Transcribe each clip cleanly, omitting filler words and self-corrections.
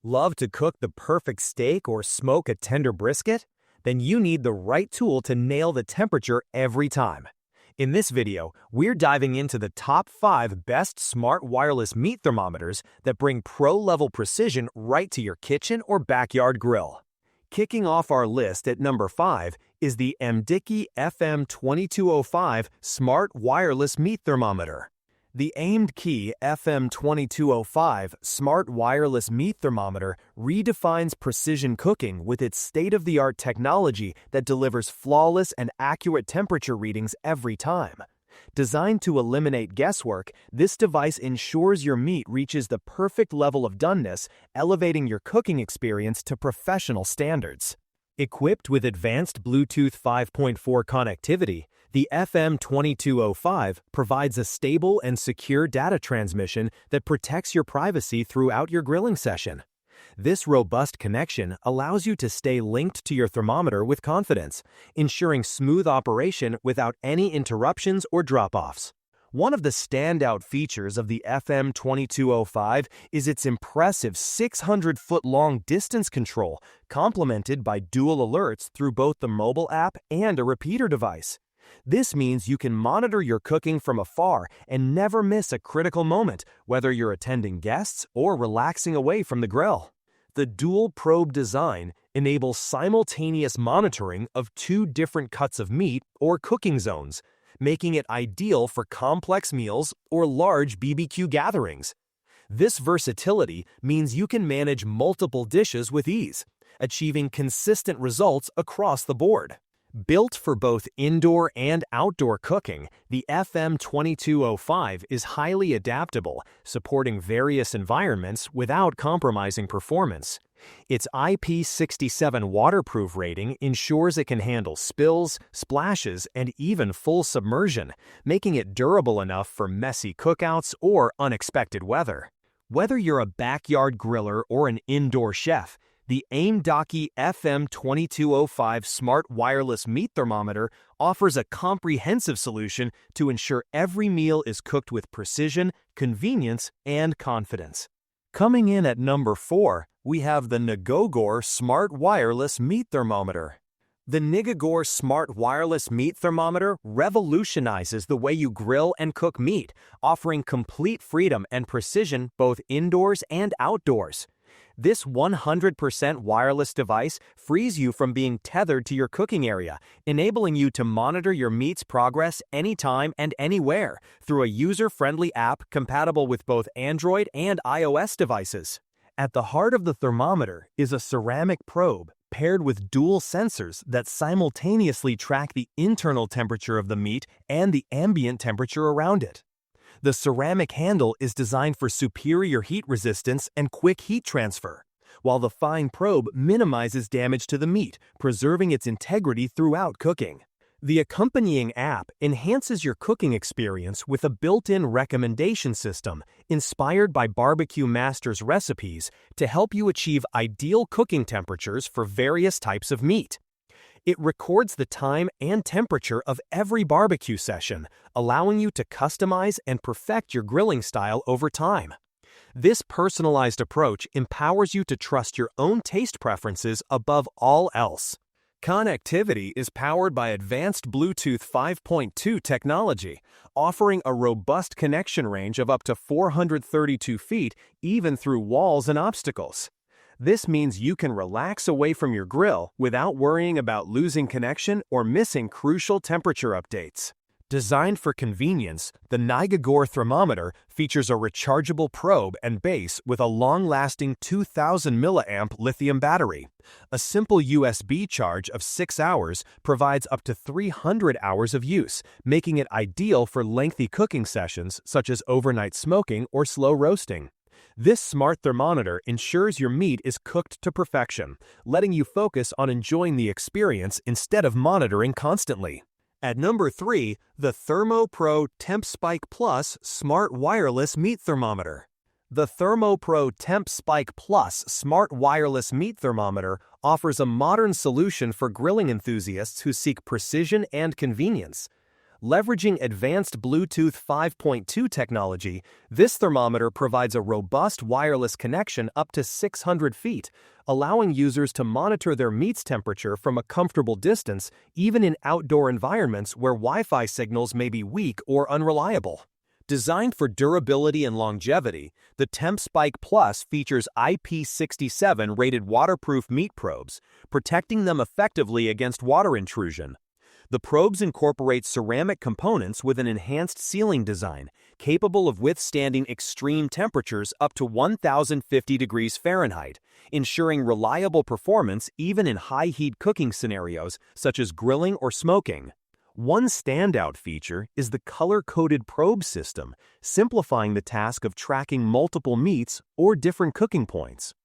Love to cook the perfect steak or smoke a tender brisket? Then you need the right tool to nail the temperature every time. In this video, we're diving into the top 5 best smart wireless meat thermometers that bring pro-level precision right to your kitchen or backyard grill. Kicking off our list at number 5 is the Aymdki FM2205 Smart Wireless Meat Thermometer. The Aymdki FM2205 Smart Wireless Meat Thermometer redefines precision cooking with its state-of-the-art technology that delivers flawless and accurate temperature readings every time. Designed to eliminate guesswork, this device ensures your meat reaches the perfect level of doneness, elevating your cooking experience to professional standards. Equipped with advanced Bluetooth 5.4 connectivity, the FM2205 provides a stable and secure data transmission that protects your privacy throughout your grilling session. This robust connection allows you to stay linked to your thermometer with confidence, ensuring smooth operation without any interruptions or drop-offs. One of the standout features of the FM2205 is its impressive 600-foot-long distance control, complemented by dual alerts through both the mobile app and a repeater device. This means you can monitor your cooking from afar and never miss a critical moment, whether you're attending guests or relaxing away from the grill. The dual probe design enables simultaneous monitoring of 2 different cuts of meat or cooking zones, making it ideal for complex meals or large BBQ gatherings. This versatility means you can manage multiple dishes with ease, achieving consistent results across the board. Built for both indoor and outdoor cooking, the FM2205 is highly adaptable, supporting various environments without compromising performance. Its IP67 waterproof rating ensures it can handle spills, splashes, and even full submersion, making it durable enough for messy cookouts or unexpected weather. Whether you're a backyard griller or an indoor chef, the Aymdki FM2205 Smart Wireless Meat Thermometer offers a comprehensive solution to ensure every meal is cooked with precision, convenience, and confidence. Coming in at number 4, we have the Nigogor Smart Wireless Meat Thermometer. The Nigogor Smart Wireless Meat Thermometer revolutionizes the way you grill and cook meat, offering complete freedom and precision both indoors and outdoors. This 100% wireless device frees you from being tethered to your cooking area, enabling you to monitor your meat's progress anytime and anywhere through a user-friendly app compatible with both Android and iOS devices. At the heart of the thermometer is a ceramic probe paired with dual sensors that simultaneously track the internal temperature of the meat and the ambient temperature around it. The ceramic handle is designed for superior heat resistance and quick heat transfer, while the fine probe minimizes damage to the meat, preserving its integrity throughout cooking. The accompanying app enhances your cooking experience with a built-in recommendation system inspired by Barbecue Master's recipes to help you achieve ideal cooking temperatures for various types of meat. It records the time and temperature of every barbecue session, allowing you to customize and perfect your grilling style over time. This personalized approach empowers you to trust your own taste preferences above all else. Connectivity is powered by advanced Bluetooth 5.2 technology, offering a robust connection range of up to 432 feet even through walls and obstacles. This means you can relax away from your grill without worrying about losing connection or missing crucial temperature updates. Designed for convenience, the Nigogor thermometer features a rechargeable probe and base with a long-lasting 2000 mAh lithium battery. A simple USB charge of 6 hours provides up to 300 hours of use, making it ideal for lengthy cooking sessions such as overnight smoking or slow roasting. This smart thermometer ensures your meat is cooked to perfection, letting you focus on enjoying the experience instead of monitoring constantly. At number 3, the ThermoPro TempSpike Plus Smart Wireless Meat Thermometer. The ThermoPro TempSpike Plus Smart Wireless Meat Thermometer offers a modern solution for grilling enthusiasts who seek precision and convenience. Leveraging advanced Bluetooth 5.2 technology, this thermometer provides a robust wireless connection up to 600 feet, allowing users to monitor their meat's temperature from a comfortable distance, even in outdoor environments where Wi-Fi signals may be weak or unreliable. Designed for durability and longevity, the TempSpike Plus features IP67 rated waterproof meat probes, protecting them effectively against water intrusion. The probes incorporate ceramic components with an enhanced sealing design, capable of withstanding extreme temperatures up to 1050 degrees Fahrenheit, ensuring reliable performance even in high-heat cooking scenarios such as grilling or smoking. One standout feature is the color-coded probe system, simplifying the task of tracking multiple meats or different cooking points.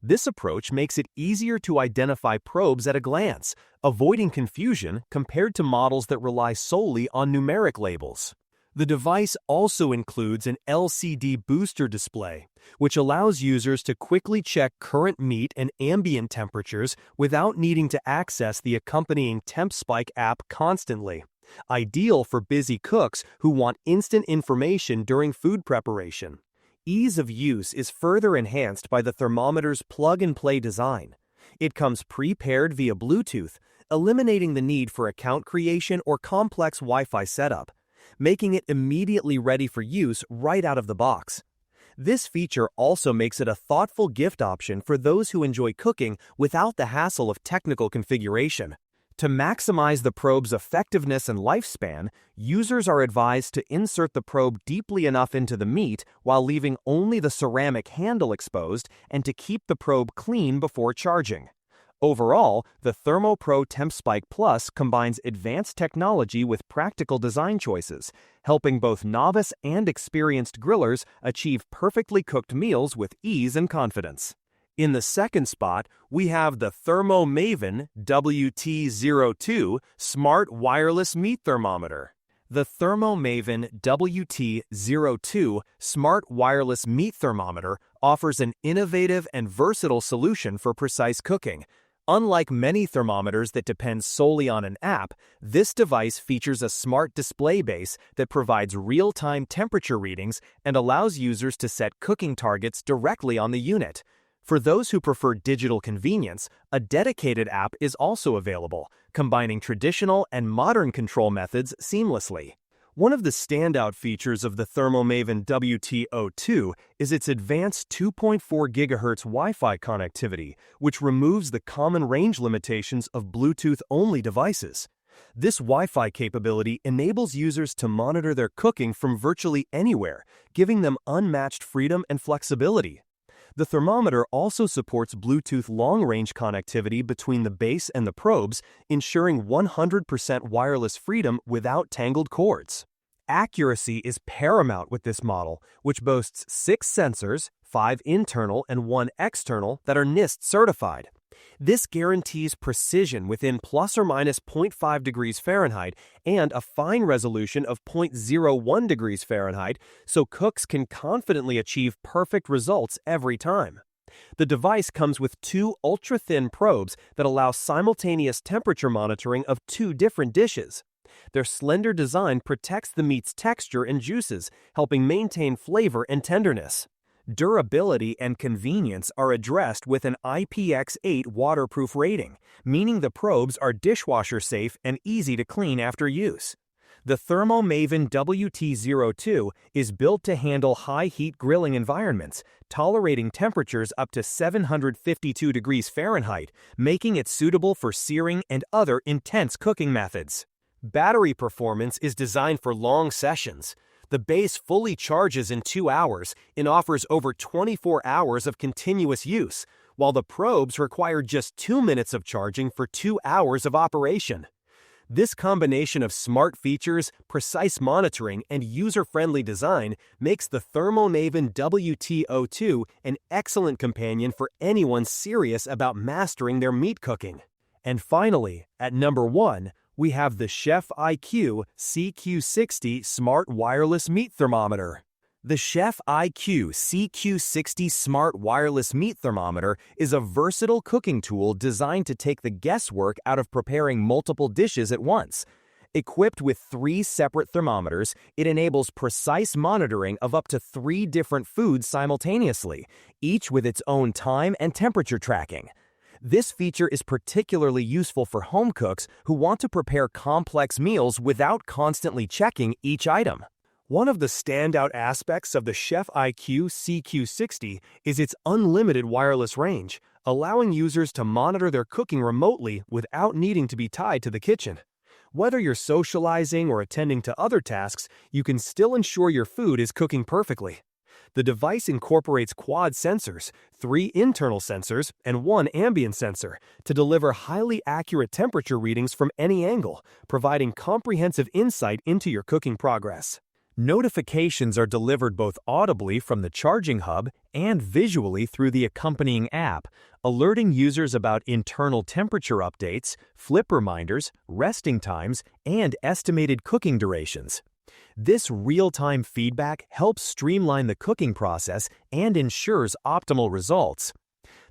This approach makes it easier to identify probes at a glance, avoiding confusion compared to models that rely solely on numeric labels. The device also includes an LCD booster display, which allows users to quickly check current meat and ambient temperatures without needing to access the accompanying TempSpike app constantly. Ideal for busy cooks who want instant information during food preparation. Ease of use is further enhanced by the thermometer's plug-and-play design. It comes pre-paired via Bluetooth, eliminating the need for account creation or complex Wi-Fi setup, making it immediately ready for use right out of the box. This feature also makes it a thoughtful gift option for those who enjoy cooking without the hassle of technical configuration. To maximize the probe's effectiveness and lifespan, users are advised to insert the probe deeply enough into the meat while leaving only the ceramic handle exposed and to keep the probe clean before charging. Overall, the ThermoPro TempSpike Plus combines advanced technology with practical design choices, helping both novice and experienced grillers achieve perfectly cooked meals with ease and confidence. In the second spot, we have the Thermo Maven WT02 Smart Wireless Meat Thermometer. The Thermo Maven WT02 Smart Wireless Meat Thermometer offers an innovative and versatile solution for precise cooking. Unlike many thermometers that depend solely on an app, this device features a smart display base that provides real-time temperature readings and allows users to set cooking targets directly on the unit. For those who prefer digital convenience, a dedicated app is also available, combining traditional and modern control methods seamlessly. One of the standout features of the Thermo Maven WT02 is its advanced 2.4 GHz Wi-Fi connectivity, which removes the common range limitations of Bluetooth-only devices. This Wi-Fi capability enables users to monitor their cooking from virtually anywhere, giving them unmatched freedom and flexibility. The thermometer also supports Bluetooth long-range connectivity between the base and the probes, ensuring 100% wireless freedom without tangled cords. Accuracy is paramount with this model, which boasts 6 sensors, 5 internal and 1 external, that are NIST certified. This guarantees precision within plus or minus 0.5 degrees Fahrenheit and a fine resolution of 0.01 degrees Fahrenheit, so cooks can confidently achieve perfect results every time. The device comes with 2 ultra-thin probes that allow simultaneous temperature monitoring of 2 different dishes. Their slender design protects the meat's texture and juices, helping maintain flavor and tenderness. Durability and convenience are addressed with an IPX8 waterproof rating, meaning the probes are dishwasher safe and easy to clean after use. The Thermo Maven WT02 is built to handle high-heat grilling environments, tolerating temperatures up to 752 degrees Fahrenheit, making it suitable for searing and other intense cooking methods. Battery performance is designed for long sessions. The base fully charges in 2 hours and offers over 24 hours of continuous use, while the probes require just 2 minutes of charging for 2 hours of operation. This combination of smart features, precise monitoring, and user-friendly design makes the Thermo Maven WT02 an excellent companion for anyone serious about mastering their meat cooking. And finally, at number 1, we have the Chef IQ CQ60 Smart Wireless Meat Thermometer. The Chef IQ CQ60 Smart Wireless Meat Thermometer is a versatile cooking tool designed to take the guesswork out of preparing multiple dishes at once. Equipped with 3 separate thermometers, it enables precise monitoring of up to 3 different foods simultaneously, each with its own time and temperature tracking. This feature is particularly useful for home cooks who want to prepare complex meals without constantly checking each item. One of the standout aspects of the Chef IQ CQ60 is its unlimited wireless range, allowing users to monitor their cooking remotely without needing to be tied to the kitchen. Whether you're socializing or attending to other tasks, you can still ensure your food is cooking perfectly. The device incorporates quad sensors, 3 internal sensors, and 1 ambient sensor to deliver highly accurate temperature readings from any angle, providing comprehensive insight into your cooking progress. Notifications are delivered both audibly from the charging hub and visually through the accompanying app, alerting users about internal temperature updates, flip reminders, resting times, and estimated cooking durations. This real-time feedback helps streamline the cooking process and ensures optimal results.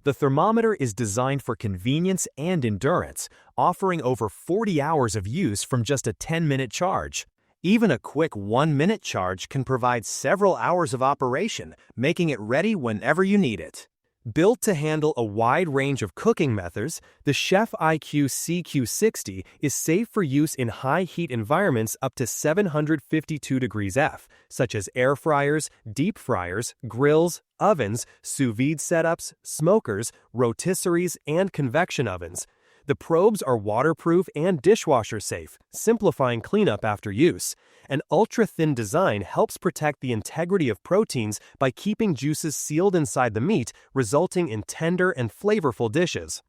The thermometer is designed for convenience and endurance, offering over 40 hours of use from just a 10-minute charge. Even a quick 1-minute charge can provide several hours of operation, making it ready whenever you need it. Built to handle a wide range of cooking methods, the Chef IQ CQ60 is safe for use in high-heat environments up to 752 degrees F, such as air fryers, deep fryers, grills, ovens, sous vide setups, smokers, rotisseries, and convection ovens. The probes are waterproof and dishwasher safe, simplifying cleanup after use. An ultra-thin design helps protect the integrity of proteins by keeping juices sealed inside the meat, resulting in tender and flavorful dishes.